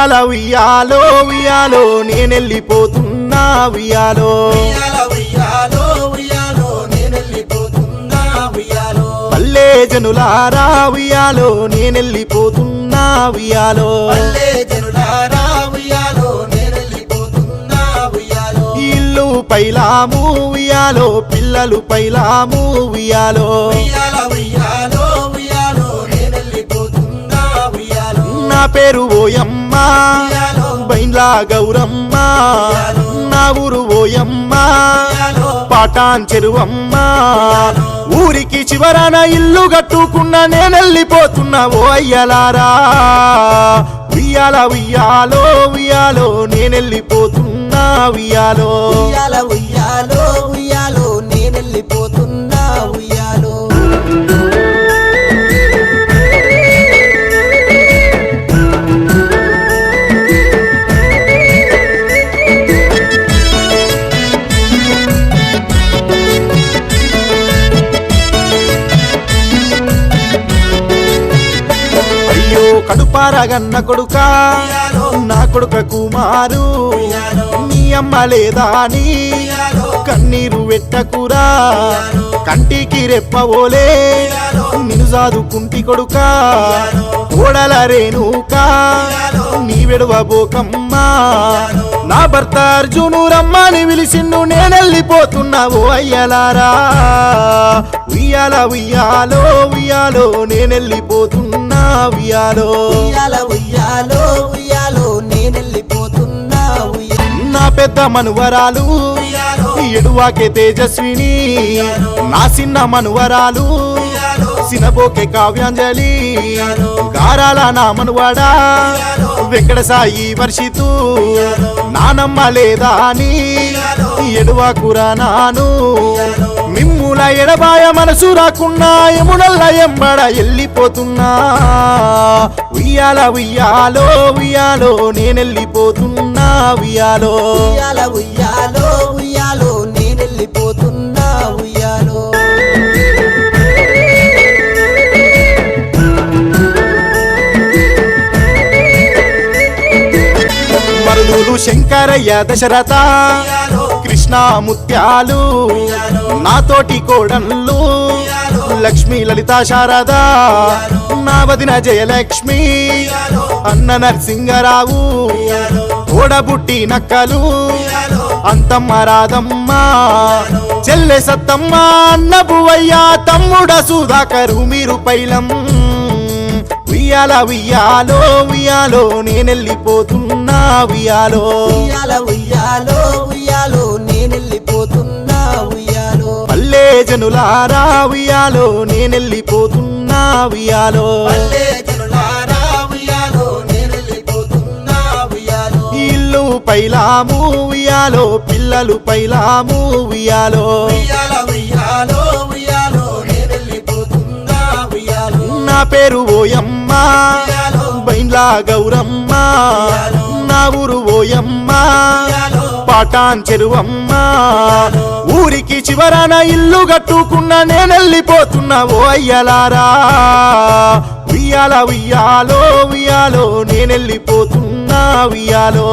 ఉయ్యాల ఉయ్యాలో ఉయ్యాలో నేనెళ్ళిపోతున్నా ఉయ్యాలో పల్లె జనులారా ఉయ్యాలో నేనెళ్ళిపోతున్నా ఉయ్యాలో ఇల్లు పైలాము ఉయ్యాలో పిల్లలు పైలాము ఉయ్యాలో నా పేరు ఓయమ్మ బైండ్లా గౌరమ్మ నా ఊరు ఓయమ్మ పాటాన్ చెరువమ్మ ఊరికి చివరన ఇల్లు కట్టుకున్నా నేనెళ్ళిపోతున్నా ఓ అయ్యలారా ఉయ్యాల ఉయ్యాలో ఉయ్యాలో నేనెళ్ళిపోతున్నా ఉయ్యాలో నేనెళ్ళిపోతున్నా ఉయ్యాలో కడుపారగన్న కొడుకా నా కొడుక కుమారు నీ అమ్మ లేదా అని కన్నీరు వెట్టకురా కంటికి రెప్పవోలే నిన్ను సాదుకుంటి కొడుకా ఓడల రేణుకా నీ వెడవబోకమ్మా నా భర్త అర్జును రమ్మని పిలిచిండు నేనెళ్ళిపోతున్నా ఓ అయ్యలారా ఉయ్యాల ఉయ్యాలో ఉయ్యాలో నేనెళ్ళిపోతున్నా ఉయ్యాలో నేనెళ్ళిపోతున్నా నా పెద్ద మనువరాలు ఎడువాకే తేజస్విని నా చిన్న మనువరాలు సినబోకే కావ్యాంజలి గారాల నా మనువాడా వెంకట సాయి వర్షితు నానమ్మ లేదా అని ఎడువాకురా నాను మిమ్ముల ఎడబాయ మనసు రాకున్నా యమునల్ల ఎంబడ వెళ్ళిపోతున్నా ఉయ్యాల ఉయ్యాలో ఉయ్యాలో నేనెళ్ళిపోతున్నా ఉయ్యాలో నేనెళ్ళిపోతున్నా ఉయ్యాలో మరుదులు శంకరయ్య దశరథ కృష్ణ ముత్యాలు నాతోటి కోడళ్ళు లక్ష్మీ లలిత శారద నా వదిన జయలక్ష్మి అన్న నరసింగరావు ఓడబుట్టి నక్కలు అంతమ్మ రాధమ్మ చెల్లె సత్తమ్మ అన్న బువయ్య తమ్ముడ సుధాకరు మీరు పైలం ఉయ్యాల ఉయ్యాలో ఉయ్యాలో నేనెళ్ళిపోతున్నా ఉయ్యాలో నేనెళ్ళిపోతున్నా ఉయ్యాలో పల్లె జనులారా ఉయ్యాలో నేనెళ్ళిపోతున్నా ఉయ్యాలో ఇల్లు పైలాము ఉయ్యాలో పిల్లలు పైలాము ఉయ్యాలో నా పేరు ఓయమ్మ బైండ్లా గౌరమ్మ నా ఊరు ఓయమ్మ పాటాన్ చెరువమ్మ ఊరికి చివరన ఇల్లు కట్టుకున్నా నేనెళ్ళిపోతున్నా ఓ అయ్యలారా ఉయ్యాల ఉయ్యాలో ఉయ్యాలో నేనెళ్ళిపోతున్నా ఉయ్యాలో